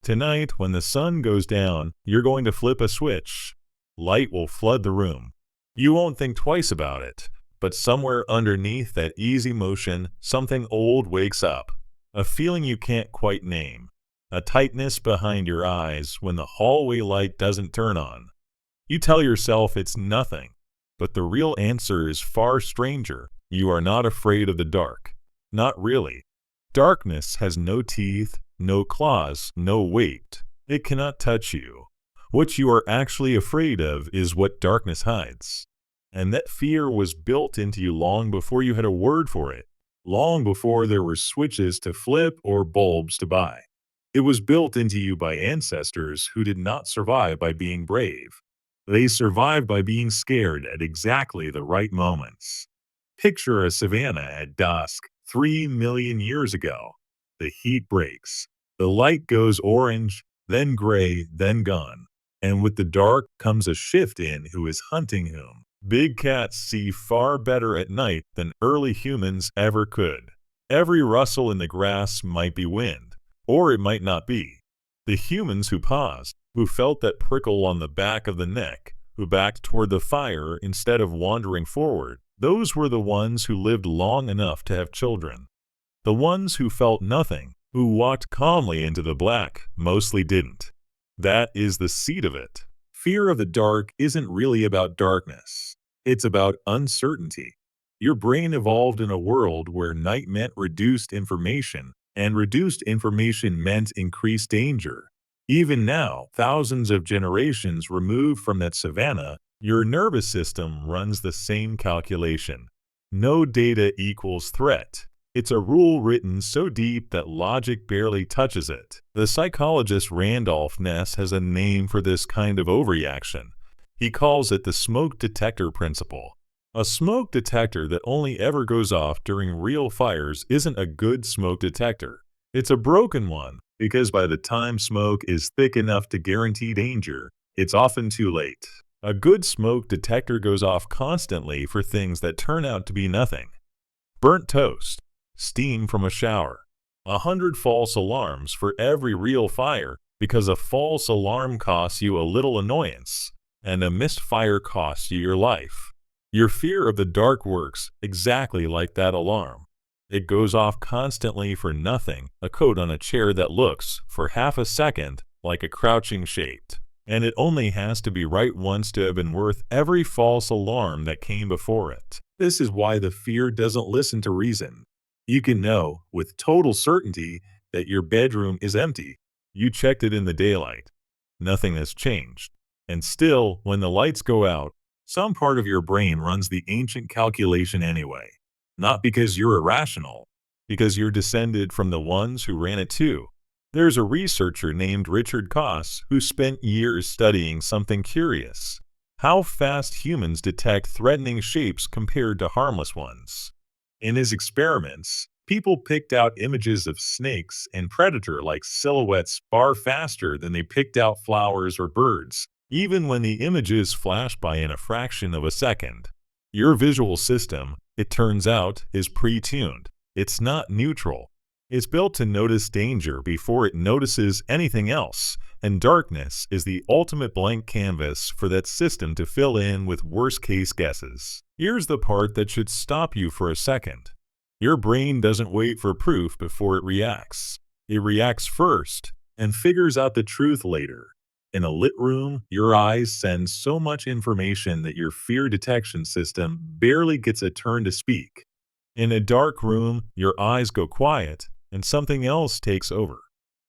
Tonight, when the sun goes down, you're going to flip a switch. Light will flood the room. You won't think twice about it, but somewhere underneath that easy motion, something old wakes up. A feeling you can't quite name. A tightness behind your eyes when the hallway light doesn't turn on. You tell yourself it's nothing, but the real answer is far stranger. You are not afraid of the dark. Not really. Darkness has no teeth, no claws, no weight. It cannot touch you. What you are actually afraid of is what darkness hides. And that fear was built into you long before you had a word for it, long before there were switches to flip or bulbs to buy. It was built into you by ancestors who did not survive by being brave. They survived by being scared at exactly the right moments. Picture a savanna at dusk 3 million years ago. The heat breaks. The light goes orange, then gray, then gone. And with the dark comes a shift in who is hunting whom. Big cats see far better at night than early humans ever could. Every rustle in the grass might be wind, or it might not be. The humans who paused, who felt that prickle on the back of the neck, who backed toward the fire instead of wandering forward, those were the ones who lived long enough to have children. The ones who felt nothing, who walked calmly into the black, mostly didn't. That is the seed of it. Fear of the dark isn't really about darkness. It's about uncertainty. Your brain evolved in a world where night meant reduced information, and reduced information meant increased danger. Even now, thousands of generations removed from that savanna, your nervous system runs the same calculation. No data equals threat. It's a rule written so deep that logic barely touches it. The psychologist Randolph Ness has a name for this kind of overreaction. He calls it the smoke detector principle. A smoke detector that only ever goes off during real fires isn't a good smoke detector. It's a broken one, because by the time smoke is thick enough to guarantee danger, it's often too late. A good smoke detector goes off constantly for things that turn out to be nothing. Burnt toast. Steam from a shower. 100 false alarms for every real fire, because a false alarm costs you a little annoyance, and a missed fire costs you your life. Your fear of the dark works exactly like that alarm. It goes off constantly for nothing, a coat on a chair that looks, for half a second, like a crouching shape. And it only has to be right once to have been worth every false alarm that came before it. This is why the fear doesn't listen to reason. You can know, with total certainty, that your bedroom is empty. You checked it in the daylight. Nothing has changed. And still, when the lights go out, some part of your brain runs the ancient calculation anyway. Not because you're irrational, because you're descended from the ones who ran it too. There's a researcher named Richard Koss who spent years studying something curious: how fast humans detect threatening shapes compared to harmless ones. In his experiments, people picked out images of snakes and predator-like silhouettes far faster than they picked out flowers or birds, even when the images flashed by in a fraction of a second. Your visual system, it turns out, is pre-tuned. It's not neutral. It's built to notice danger before it notices anything else, and darkness is the ultimate blank canvas for that system to fill in with worst-case guesses. Here's the part that should stop you for a second. Your brain doesn't wait for proof before it reacts. It reacts first, and figures out the truth later. In a lit room, your eyes send so much information that your fear detection system barely gets a turn to speak. In a dark room, your eyes go quiet, and something else takes over.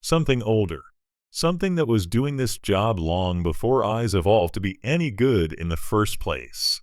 Something older. Something that was doing this job long before eyes evolved to be any good in the first place.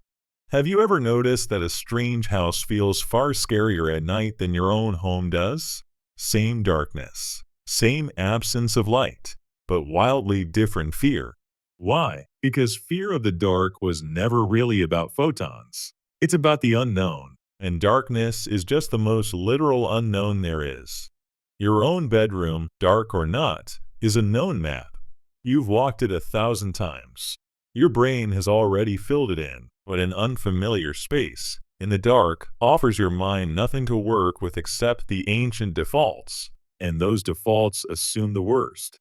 Have you ever noticed that a strange house feels far scarier at night than your own home does? Same darkness. Same absence of light, but wildly different fear. Why? Because fear of the dark was never really about photons. It's about the unknown, and darkness is just the most literal unknown there is. Your own bedroom, dark or not, is a known map. You've walked it 1,000 times. Your brain has already filled it in, but an unfamiliar space, in the dark, offers your mind nothing to work with except the ancient defaults, and those defaults assume the worst.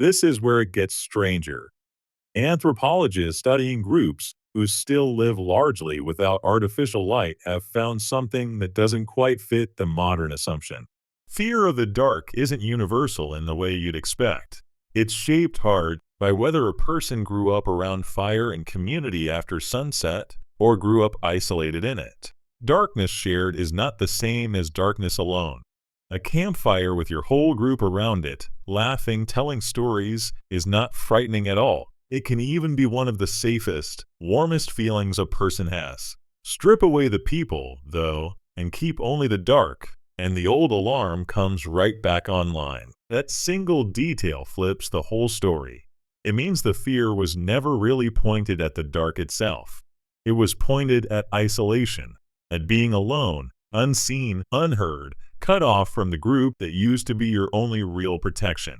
This is where it gets stranger. Anthropologists studying groups who still live largely without artificial light have found something that doesn't quite fit the modern assumption. Fear of the dark isn't universal in the way you'd expect. It's shaped hard by whether a person grew up around fire and community after sunset or grew up isolated in it. Darkness shared is not the same as darkness alone. A campfire with your whole group around it, laughing, telling stories, is not frightening at all. It can even be one of the safest, warmest feelings a person has. Strip away the people, though, and keep only the dark, and the old alarm comes right back online. That single detail flips the whole story. It means the fear was never really pointed at the dark itself. It was pointed at isolation, at being alone, unseen, unheard, cut off from the group that used to be your only real protection.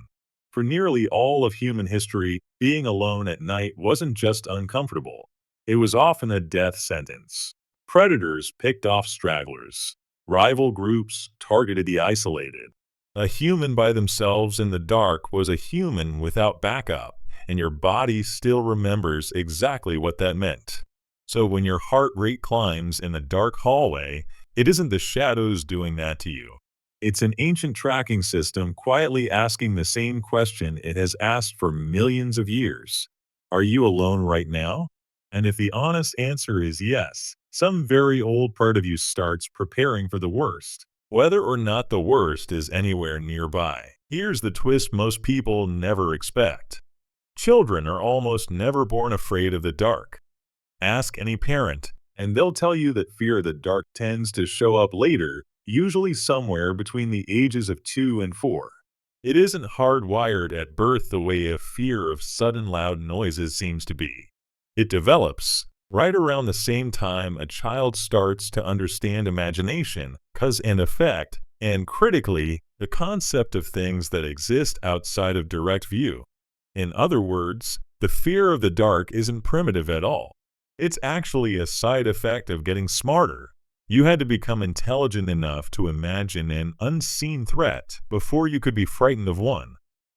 For nearly all of human history, being alone at night wasn't just uncomfortable. It was often a death sentence. Predators picked off stragglers. Rival groups targeted the isolated. A human by themselves in the dark was a human without backup, and your body still remembers exactly what that meant. So when your heart rate climbs in the dark hallway, it isn't the shadows doing that to you. It's an ancient tracking system quietly asking the same question it has asked for millions of years. Are you alone right now? And if the honest answer is yes, some very old part of you starts preparing for the worst, whether or not the worst is anywhere nearby. Here's the twist most people never expect. Children are almost never born afraid of the dark. Ask any parent, and they'll tell you that fear of the dark tends to show up later, usually somewhere between the ages of 2 and 4. It isn't hardwired at birth the way a fear of sudden loud noises seems to be. It develops right around the same time a child starts to understand imagination, cause and effect, and critically, the concept of things that exist outside of direct view. In other words, the fear of the dark isn't primitive at all. It's actually a side effect of getting smarter. You had to become intelligent enough to imagine an unseen threat before you could be frightened of one.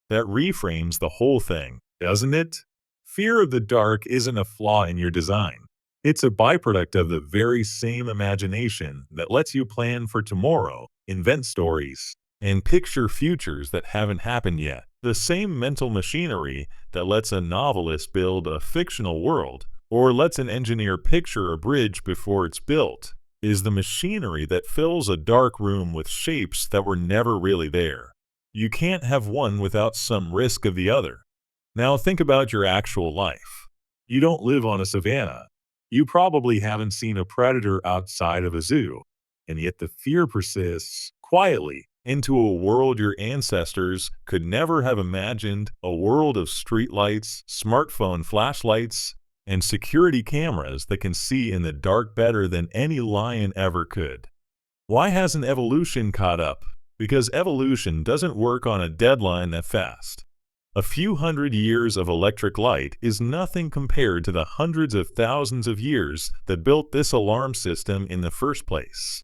That reframes the whole thing, doesn't it? Fear of the dark isn't a flaw in your design. It's a byproduct of the very same imagination that lets you plan for tomorrow, invent stories, and picture futures that haven't happened yet. The same mental machinery that lets a novelist build a fictional world, or lets an engineer picture a bridge before it's built, is the machinery that fills a dark room with shapes that were never really there. You can't have one without some risk of the other. Now think about your actual life. You don't live on a savanna. You probably haven't seen a predator outside of a zoo, and yet the fear persists quietly into a world your ancestors could never have imagined, a world of streetlights, smartphone flashlights, and security cameras that can see in the dark better than any lion ever could. Why hasn't evolution caught up? Because evolution doesn't work on a deadline that fast. A few hundred years of electric light is nothing compared to the hundreds of thousands of years that built this alarm system in the first place.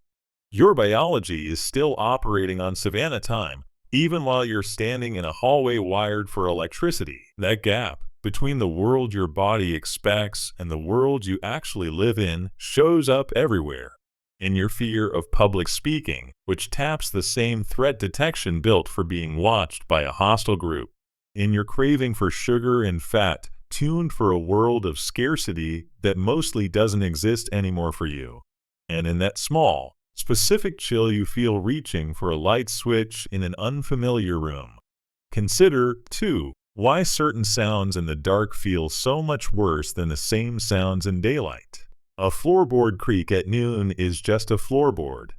Your biology is still operating on savanna time, even while you're standing in a hallway wired for electricity. That gap between the world your body expects and the world you actually live in shows up everywhere. In your fear of public speaking, which taps the same threat detection built for being watched by a hostile group. In your craving for sugar and fat, tuned for a world of scarcity that mostly doesn't exist anymore for you. And in that small, specific chill you feel reaching for a light switch in an unfamiliar room. Consider, too, why certain sounds in the dark feel so much worse than the same sounds in daylight. A floorboard creak at noon is just a floorboard.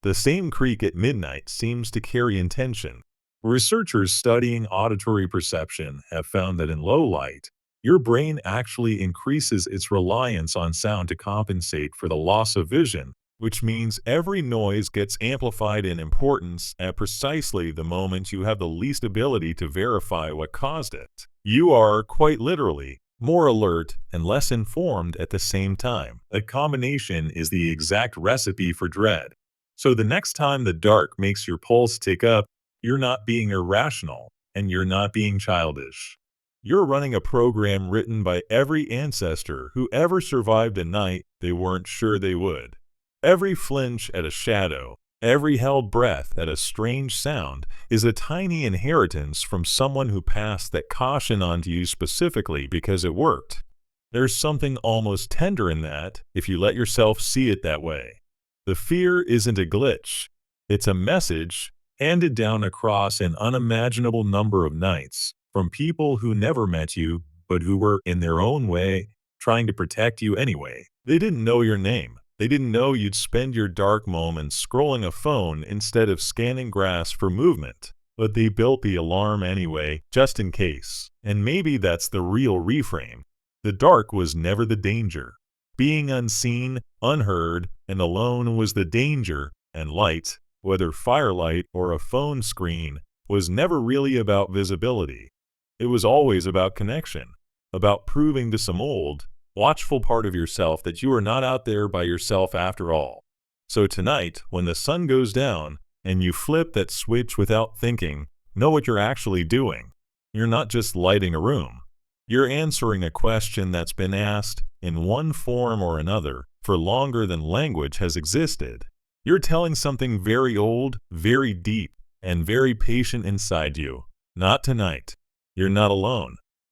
The same creak at midnight seems to carry intention. Researchers studying auditory perception have found that in low light, your brain actually increases its reliance on sound to compensate for the loss of vision, which means every noise gets amplified in importance at precisely the moment you have the least ability to verify what caused it. You are, quite literally, more alert and less informed at the same time. That combination is the exact recipe for dread. So the next time the dark makes your pulse tick up, you're not being irrational. and you're not being childish. You're running a program written by every ancestor who ever survived a night they weren't sure they would. Every flinch at a shadow, every held breath at a strange sound is a tiny inheritance from someone who passed that caution onto you specifically because it worked. There's something almost tender in that if you let yourself see it that way. The fear isn't a glitch. It's a message handed down across an unimaginable number of nights from people who never met you but who were, in their own way, trying to protect you anyway. They didn't know your name. They didn't know you'd spend your dark moments scrolling a phone instead of scanning grass for movement. But they built the alarm anyway, just in case. And maybe that's the real reframe. The dark was never the danger. Being unseen, unheard, and alone was the danger, and light, whether firelight or a phone screen, was never really about visibility. It was always about connection, about proving to some old, watchful part of yourself that you are not out there by yourself after all. So tonight, when the sun goes down and you flip that switch without thinking, know what you're actually doing. You're not just lighting a room. You're answering a question that's been asked, in one form or another, for longer than language has existed. You're telling something very old, very deep, and very patient inside you. Not tonight. You're not alone.